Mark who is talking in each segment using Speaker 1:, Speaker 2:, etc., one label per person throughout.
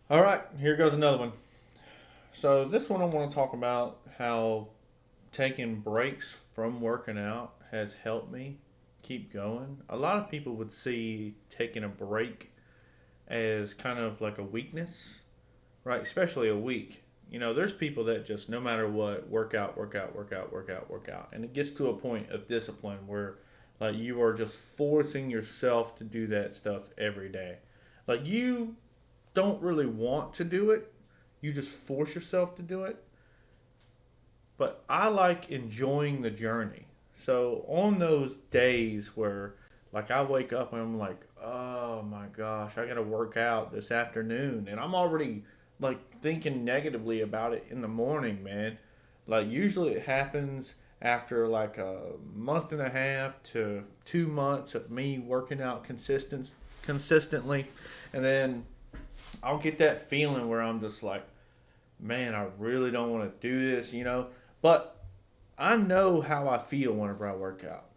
Speaker 1: All right, here goes another one. So this one I want to talk about how taking breaks from working out has helped me keep going. A lot of people would see taking a break as kind of like a weakness, right? Especially a week. There's people that just no matter what, work out, work out, work out, work out, work out. And it gets to a point of discipline where like you are just forcing yourself to do that stuff every day. Like you don't really want to do it. You just force yourself to do it. But I like enjoying the journey. So on those days where like I wake up and I'm like, oh my gosh, I gotta work out this afternoon, and I'm already like thinking negatively about it in the morning, man. Like usually it happens after like a month and a half to 2 months of me working out consistently, and then I'll get that feeling where I'm just like, man, I really don't want to do this. But I know how I feel whenever I work out.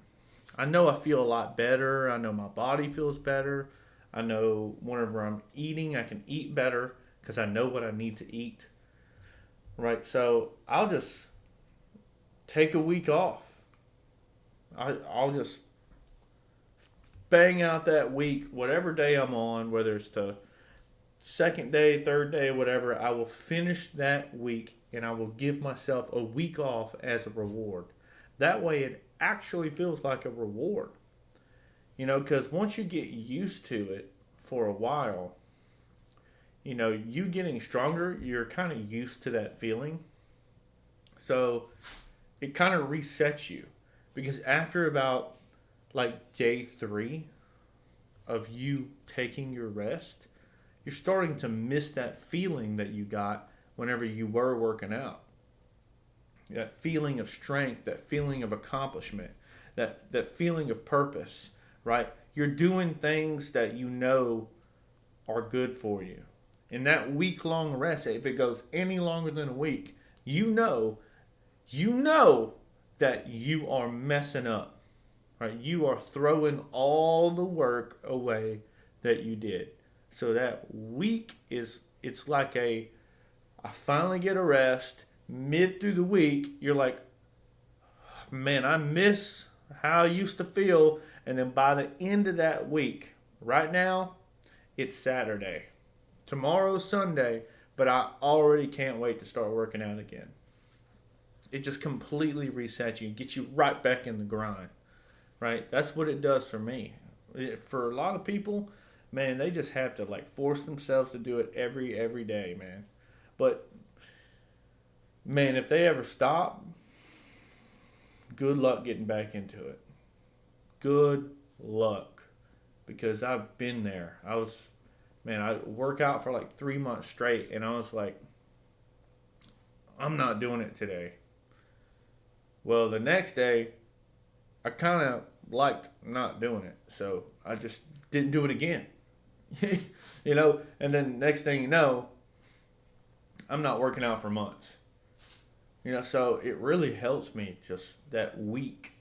Speaker 1: I know I feel a lot better. I know my body feels better. I know whenever I'm eating, I can eat better because I know what I need to eat. Right. So I'll just take a week off. I'll just bang out that week, whatever day I'm on, whether it's the second day, third day, whatever, I will finish that week and I will give myself a week off as a reward. That way, it actually feels like a reward, because once you get used to it for a while, you getting stronger, you're kind of used to that feeling. So it kind of resets you because after about like day three of you taking your rest, you're starting to miss that feeling that you got whenever you were working out. That feeling of strength, that feeling of accomplishment, that feeling of purpose, right? You're doing things that you know are good for you. In that week long rest, if it goes any longer than a week, you know that you are messing up, right? You are throwing all the work away that you did. So that week it's like I finally get a rest mid through the week. You're like, man, I miss how I used to feel. And then by the end of that week, right now, it's Saturday. Tomorrow's Sunday, but I already can't wait to start working out again. It just completely resets you, gets you right back in the grind, right? That's what it does for me. For a lot of people, man, they just have to like force themselves to do it every day, man. But man, if they ever stop, good luck getting back into it. Good luck, because I've been there. I work out for like 3 months straight, and I was like, I'm not doing it today. Well, the next day, I kind of liked not doing it, so I just didn't do it again. And then next thing you know, I'm not working out for months. So it really helps me just that week.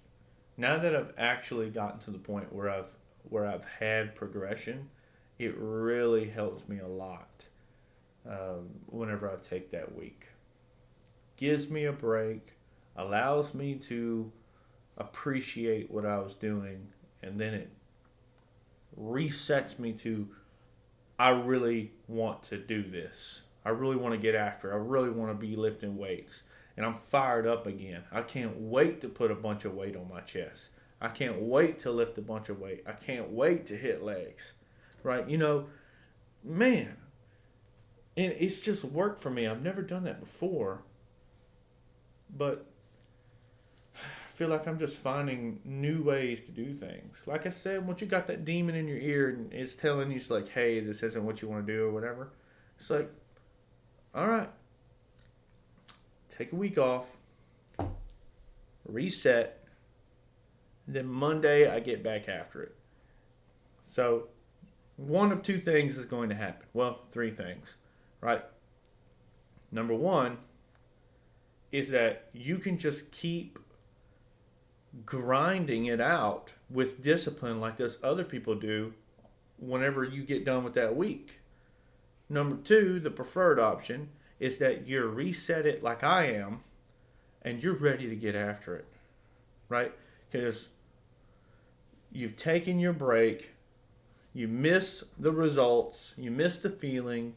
Speaker 1: Now that I've actually gotten to the point where I've had progression, it really helps me a lot whenever I take that week. Gives me a break, allows me to appreciate what I was doing, and then it resets me to I really want to do this. I really want to get after it. I really want to be lifting weights. And I'm fired up again. I can't wait to put a bunch of weight on my chest. I can't wait to lift a bunch of weight. I can't wait to hit legs. Right? Man, and it's just worked for me. I've never done that before, but I feel like I'm just finding new ways to do things. Like I said, once you got that demon in your ear and it's telling you, it's like, hey, this isn't what you want to do or whatever, it's like, all right, take a week off, reset, then Monday I get back after it. So one of two things is going to happen. Well, three things, right? Number one is that you can just keep grinding it out with discipline like those other people do whenever you get done with that week. Number two, the preferred option is that you reset it like I am and you're ready to get after it, right? Because you've taken your break, you miss the results, you miss the feeling,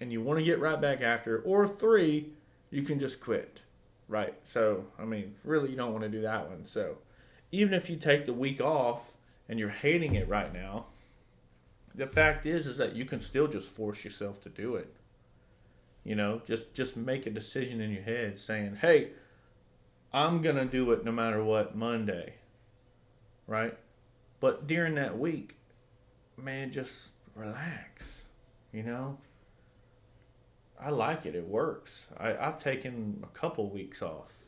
Speaker 1: and you want to get right back after it. Or three, you can just quit, right? So, I mean, really, you don't want to do that one. So, even if you take the week off and you're hating it right now, the fact is that you can still just force yourself to do it. You know, just make a decision in your head saying, "Hey, I'm gonna do it no matter what Monday," right? But during that week, man, just relax. You know, I like it. It works. I've taken a couple weeks off.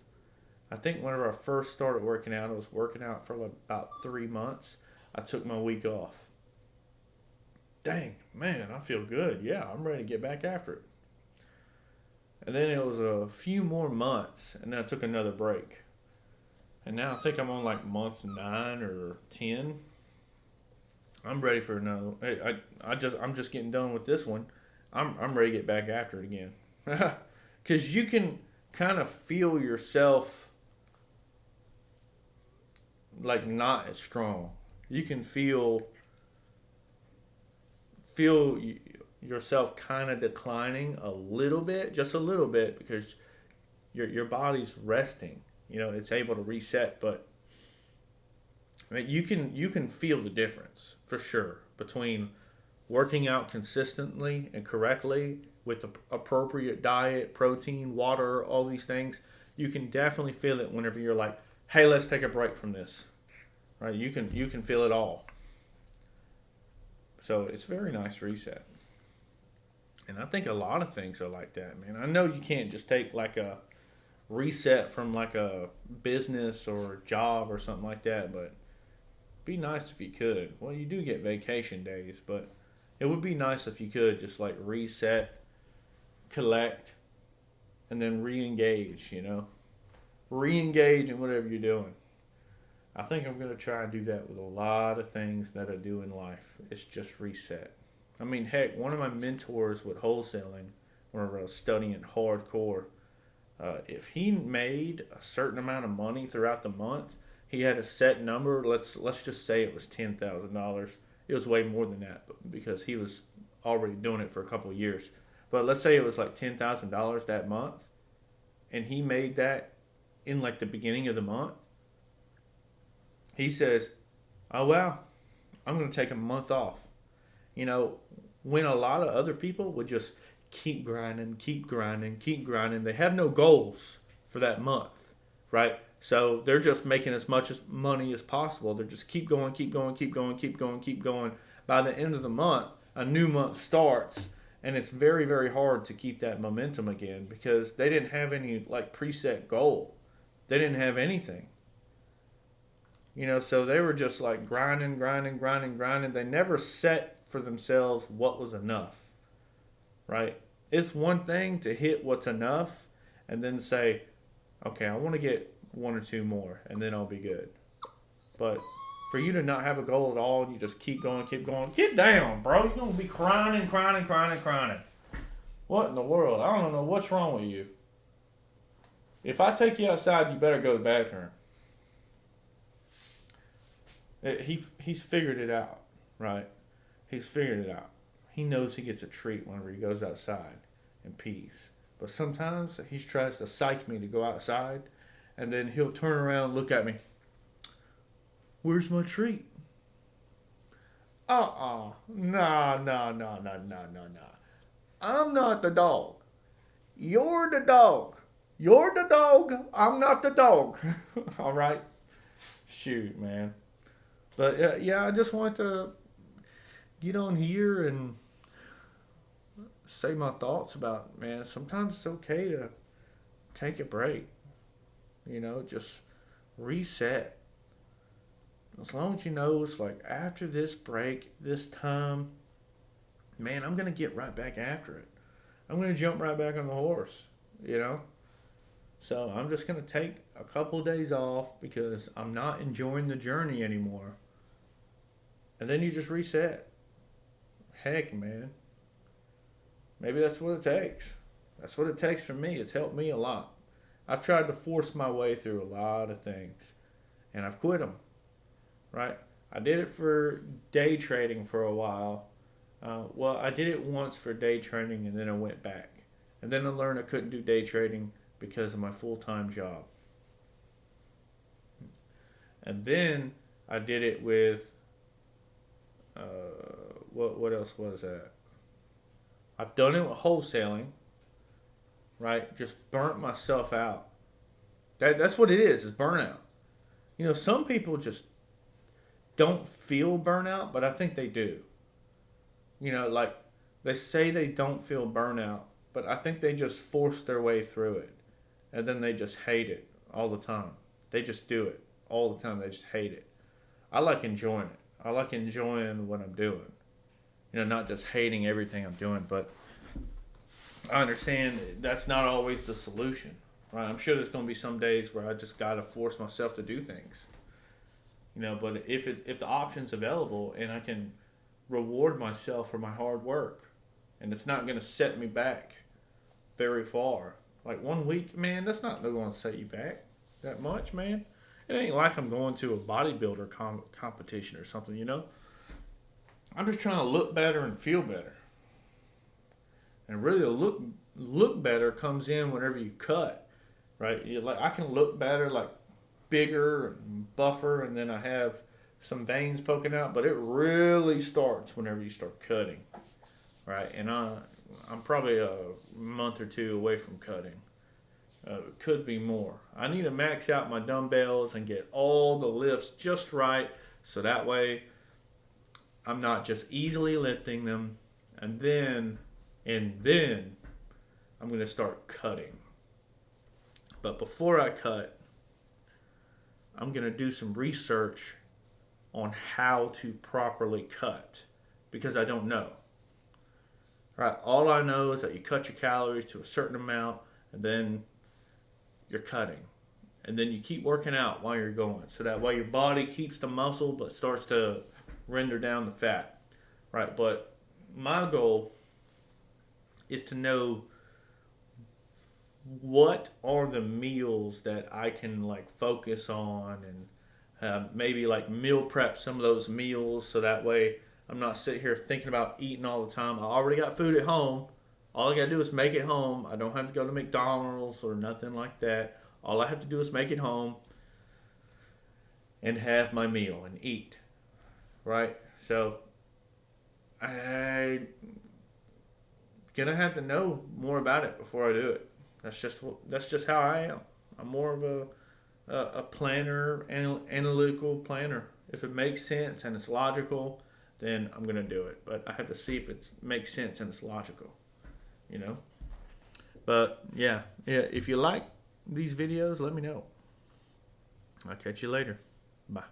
Speaker 1: I think whenever I first started working out, I was working out for like about 3 months. I took my week off. Dang, man, I feel good. Yeah, I'm ready to get back after it. And then it was a few more months, and then I took another break. And now I think I'm on like month 9 or 10. I'm ready for another. I'm just getting done with this one. I'm ready to get back after it again. Because you can kind of feel yourself like not as strong. You can feel yourself kind of declining a little bit, just a little bit, because your body's resting. You know, it's able to reset, but I mean, you can feel the difference for sure between working out consistently and correctly with the appropriate diet, protein, water, all these things. You can definitely feel it whenever you're like, "Hey, let's take a break from this." Right? You can feel it all. So it's a very nice reset. And I think a lot of things are like that, man. I know you can't just take like a reset from like a business or job or something like that, but be nice if you could. Well, you do get vacation days, but it would be nice if you could just like reset, collect, and then re-engage. You know, re-engage in whatever you're doing. I think I'm gonna try and do that with a lot of things that I do in life. It's just reset. I mean, heck, one of my mentors with wholesaling, whenever I was studying hardcore, if he made a certain amount of money throughout the month, he had a set number. Let's just say it was $10,000. It was way more than that because he was already doing it for a couple of years. But let's say it was like $10,000 that month, and he made that in like the beginning of the month. He says, "Oh wow, I'm going to take a month off." You know, when a lot of other people would just keep grinding, keep grinding, keep grinding, they have no goals for that month, right? So they're just making as much as money as possible. They're just keep going, keep going, keep going, keep going, keep going. By the end of the month, a new month starts, and it's very, very hard to keep that momentum again because they didn't have any like preset goal. They didn't have anything. You know, so they were just like grinding, grinding, grinding, grinding. They never set for themselves what was enough, right? It's one thing to hit what's enough and then say, "Okay, I want to get one or two more and then I'll be good." But for you to not have a goal at all and you just keep going, get down, bro. You're going to be crying and crying and crying and crying. What in the world? I don't know what's wrong with you. If I take you outside, you better go to the bathroom. He's figured it out, right? He's figured it out. He knows he gets a treat whenever he goes outside and pees. But sometimes he tries to psych me to go outside, and then he'll turn around and look at me. "Where's my treat?" No, no, no, no, no, no, no. I'm not the dog. You're the dog. You're the dog. I'm not the dog. All right? Shoot, man. But yeah, I just wanted to get on here and say my thoughts about, man, sometimes it's okay to take a break. You know, just reset. As long as you know it's like after this break, this time, man, I'm going to get right back after it. I'm going to jump right back on the horse, you know? So I'm just going to take a couple of days off because I'm not enjoying the journey anymore. And then you just reset. heck, man, maybe that's what it takes. That's what it takes for me. It's helped me a lot. I've tried to force my way through a lot of things, and I've quit them, right? I did it for day trading for a while. Well, I did it once for day trading, and then I went back. And then I learned I couldn't do day trading because of my full-time job. And then I did it with, what else was that? I've done it with wholesaling, right? Just burnt myself out. That's what it is burnout. You know, some people just don't feel burnout, but I think they do. You know, like they say they don't feel burnout, but I think they just force their way through it. And then they just hate it all the time. They just do it all the time. They just hate it. I like enjoying it. I like enjoying what I'm doing. You know, not just hating everything I'm doing, but I understand that's not always the solution, right? I'm sure there's going to be some days where I just got to force myself to do things. You know, but if the option's available and I can reward myself for my hard work, and it's not going to set me back very far. Like 1 week, man, that's not going to set you back that much, man. It ain't like I'm going to a bodybuilder competition or something, you know. I'm just trying to look better and feel better. And really, the look better comes in whenever you cut, right? Like I can look better, like bigger and buffer, and then I have some veins poking out. But it really starts whenever you start cutting, right? And I'm probably a month or two away from cutting. Could be more. I need to max out my dumbbells and get all the lifts just right, so that way I'm not just easily lifting them, and then I'm going to start cutting. But before I cut, I'm going to do some research on how to properly cut, because I don't know. Right? All I know is that you cut your calories to a certain amount, and then you're cutting. And then you keep working out while you're going, so that way your body keeps the muscle but starts to render down the fat. Right? But my goal is to know what are the meals that I can like focus on, and maybe like meal prep some of those meals, so that way I'm not sitting here thinking about eating all the time. I already got food at home. All I got to do is make it home. I don't have to go to McDonald's or nothing like that. All I have to do is make it home and have my meal and eat. Right? So I'm gonna have to know more about it before I do it. That's just how I am. I'm more of a planner, analytical planner. If it makes sense and it's logical, then I'm gonna do it. But I have to see if it makes sense and it's logical. You know. But yeah. If you like these videos, let me know. I'll catch you later. Bye.